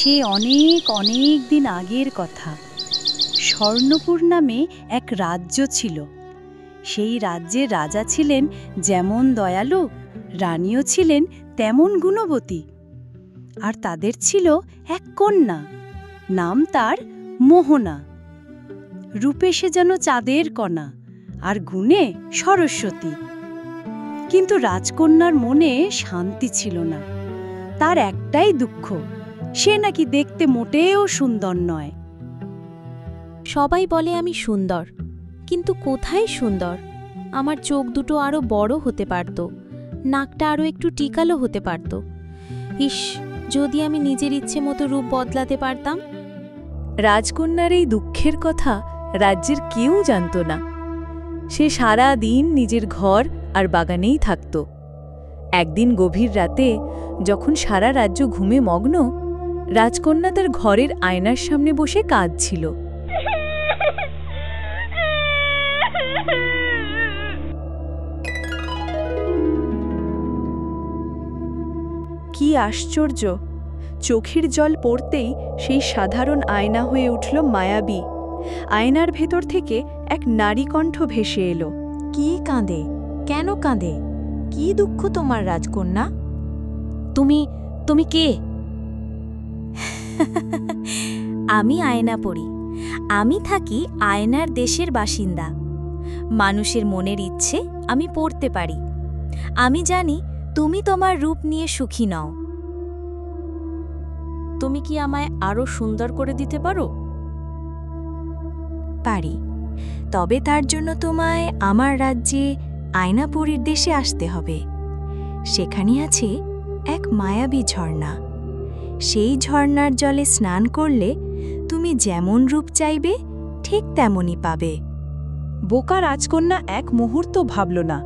সে অনেক অনেক দিন আগের কথা। স্বর্ণপুর নামে এক রাজ্য ছিল। সেই রাজ্যের রাজা ছিলেন যেমন দয়ালু, রানীও ছিলেন তেমন গুণবতী। আর তাদের ছিল এক কন্যা, নাম তার মোহনা। রূপে সে যেন চাঁদের কণা, আর গুণে সরস্বতী। কিন্তু রাজকন্যার মনে শান্তি ছিল না। তার একটাই দুঃখ, সে নাকি দেখতে মোটেও সুন্দর নয়। সবাই বলে আমি সুন্দর, কিন্তু কোথায় সুন্দর? আমার চোখ দুটো আরো বড় হতে পারত, নাকটা আরো একটু টিকালো হতে পারত। ইস, যদি আমি নিজের ইচ্ছে মতো রূপ বদলাতে পারতাম। রাজকন্যার এই দুঃখের কথা রাজ্যের কেউ জানত না। সে সারা দিন নিজের ঘর আর বাগানেই থাকত। একদিন গভীর রাতে, যখন সারা রাজ্য ঘুমে মগ্ন, রাজকন্যা তার ঘরের আয়নার সামনে বসে কাঁদছিল। কি আশ্চর্য! চোখের জল পড়তেই সেই সাধারণ আয়না হয়ে উঠল মায়াবী। আয়নার ভেতর থেকে এক নারী কণ্ঠ ভেসে এলো। কি কাঁদে? কেন কাঁদে? কি দুঃখ তোমার রাজকন্যা? তুমি কে? আমি আয়না পড়ি। আমি থাকি আয়নার দেশের বাসিন্দা। মানুষের মনের ইচ্ছে আমি পড়তে পারি। আমি জানি তুমি তোমার রূপ নিয়ে সুখী নও। তুমি কি আমায় আরো সুন্দর করে দিতে পারো? পারি, তবে তার জন্য তোমায় আমার রাজ্যে আয়নাপুরীর দেশে আসতে হবে। সেখানে আছে এক মায়াবী ঝর্ণা। সেই ঝর্ণার জলে স্নান করলে তুমি যেমন রূপ চাইবে ঠিক তেমনই পাবে। বোকা রাজকন্যা এক মুহূর্ত ভাবল না।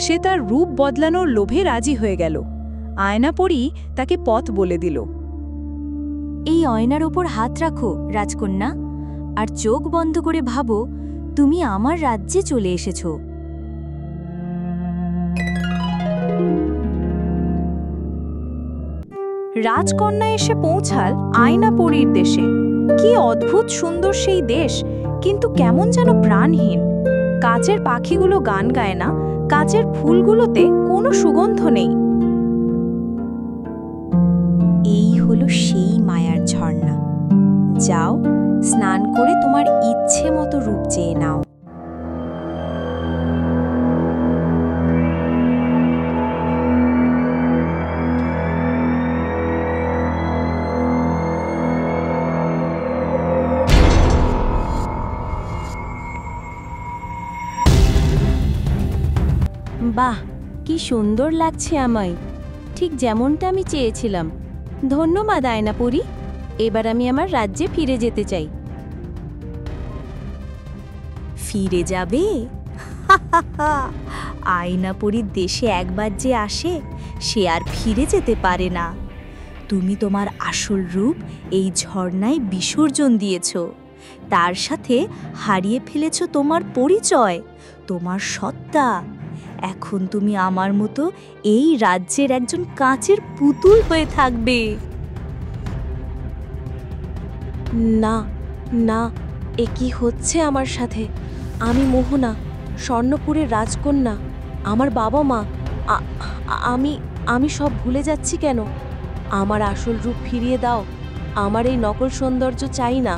সে তার রূপ বদলানোর লোভে রাজি হয়ে গেল। আয়নাপরী তাকে পথ বলে দিল। এই আয়নার ওপর হাত রাখো রাজকন্যা, আর চোখ বন্ধ করে ভাবো তুমি আমার রাজ্যে চলে এসেছো। রাজকন্যা এসে পৌঁছাল আয়নাপরীর দেশে। কি অদ্ভুত সুন্দর সেই দেশ, কিন্তু কেমন যেন প্রাণহীন। কাচের পাখিগুলো গান গায় না, কাচের ফুলগুলোতে কোনো সুগন্ধ নেই। এই হলো সেই মায়ার ঝর্ণা। যাও, স্নান করে তোমার ইচ্ছে মতো রূপ চেয়ে নাও। বাহ, কি সুন্দর লাগছে আমায়, ঠিক যেমনটা আমি চেয়েছিলাম। ধন্যবাদ আয়নাপুরী, এবার আমি আমার রাজ্যে ফিরে যেতে চাই। ফিরে যাবে? আয়নাপুরীর দেশে একবার যে আসে সে আর ফিরে যেতে পারে না। তুমি তোমার আসল রূপ এই ঝর্ণায় বিসর্জন দিয়েছ। তার সাথে হারিয়ে ফেলেছ তোমার পরিচয়, তোমার সত্তা। এখন তুমি আমার মতো এই রাজ্যের একজন কাচের পুতুল হয়ে থাকবে। না না, এ কি হচ্ছে আমার সাথে? আমি মোহনা, স্বর্ণপুরের রাজকন্যা। আমার বাবা মা, আমি সব ভুলে যাচ্ছি কেন? আমার আসল রূপ ফিরিয়ে দাও। আমার এই নকল সৌন্দর্য চাই না।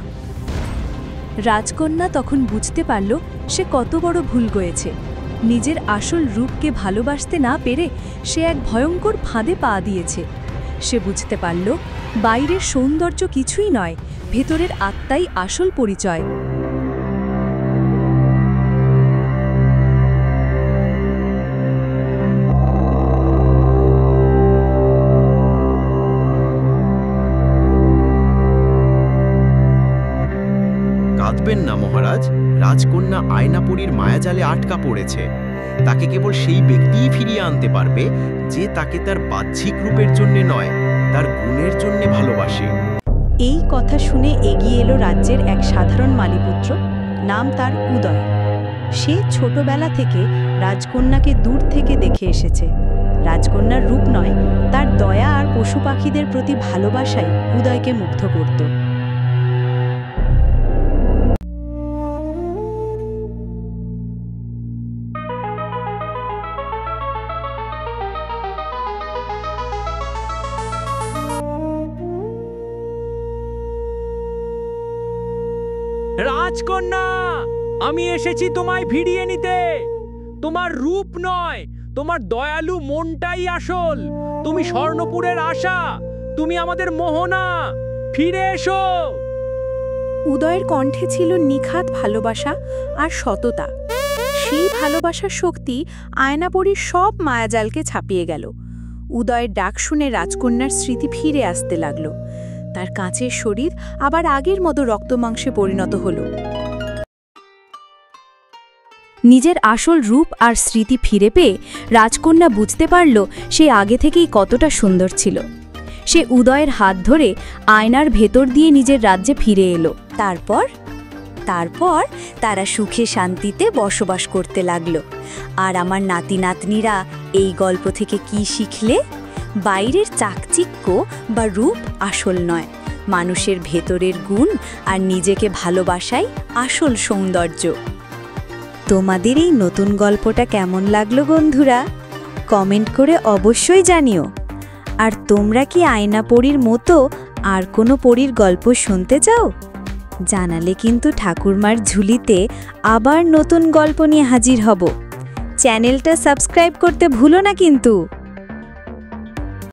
রাজকন্যা তখন বুঝতে পারল সে কত বড় ভুল করেছে। নিজের আসল রূপকে ভালোবাসতে না পেরে সে এক ভয়ঙ্কর ফাঁদে পা দিয়েছে। সে বুঝতে পারল বাইরের সৌন্দর্য কিছুই নয়, ভেতরের আত্মাই আসল পরিচয়। কাঁদবেন না মহারাজ, রাজকন্যা আয়নাপুরীর মায়াজালে আটকা পড়েছে। তাকে কেবল সেই ব্যক্তিই ফিরিয়ে আনতে পারবে যে তাকে তার বাহ্যিক রূপের জন্য নয়, তার গুণের জন্য ভালোবাসে। এই কথা শুনে এগিয়ে এলো রাজ্যের এক সাধারণ মালিপুত্র, নাম তার উদয়। সে ছোটবেলা থেকে রাজকন্যাকে দূর থেকে দেখে এসেছে। রাজকন্যার রূপ নয়, তার দয়া আর পশু পাখিদের প্রতি ভালোবাসাই উদয়কে মুগ্ধ করত। রাজকন্যা, আমি এসেছি তোমায় ফিরিয়ে নিতে। তোমার রূপ নয়, তোমার দয়ালু মনটাই আসল। তুমি স্বর্ণপুরের আশা, তুমি আমাদের মোহনা। ফিরে এসো। উদয়ের কণ্ঠে ছিল নিখাত ভালোবাসা আর সততা। সেই ভালোবাসার শক্তি আয়নাপরীর সব মায়াজালকে ছাপিয়ে গেল। উদয়ের ডাক শুনে রাজকন্যার স্মৃতি ফিরে আসতে লাগল। তার কাঁচের শরীর আবার আগের মতো রক্তমাংসে পরিণত হল। নিজের আসল রূপ আর স্মৃতি ফিরে পেয়ে রাজকন্যা বুঝতে পারল সে আগে থেকেই কতটা সুন্দর ছিল। সে উদয়ের হাত ধরে আয়নার ভেতর দিয়ে নিজের রাজ্যে ফিরে এলো। তারপর তারা সুখে শান্তিতে বসবাস করতে লাগলো। আর আমার নাতি নাতনিরা এই গল্প থেকে কি শিখলে? বাইরের চাকচিক্য বা রূপ আসল নয়, মানুষের ভেতরের গুণ আর নিজেকে ভালোবাসাই আসল সৌন্দর্য। তোমাদের এই নতুন গল্পটা কেমন লাগলো বন্ধুরা? কমেন্ট করে অবশ্যই জানিও। আর তোমরা কি আয়নাপরীর মতো আর কোনো পরীর গল্প শুনতে চাও? জানালে কিন্তু ঠাকুরমার ঝুলিতে আবার নতুন গল্প নিয়ে হাজির হব। চ্যানেলটা সাবস্ক্রাইব করতে ভুলো না কিন্তু।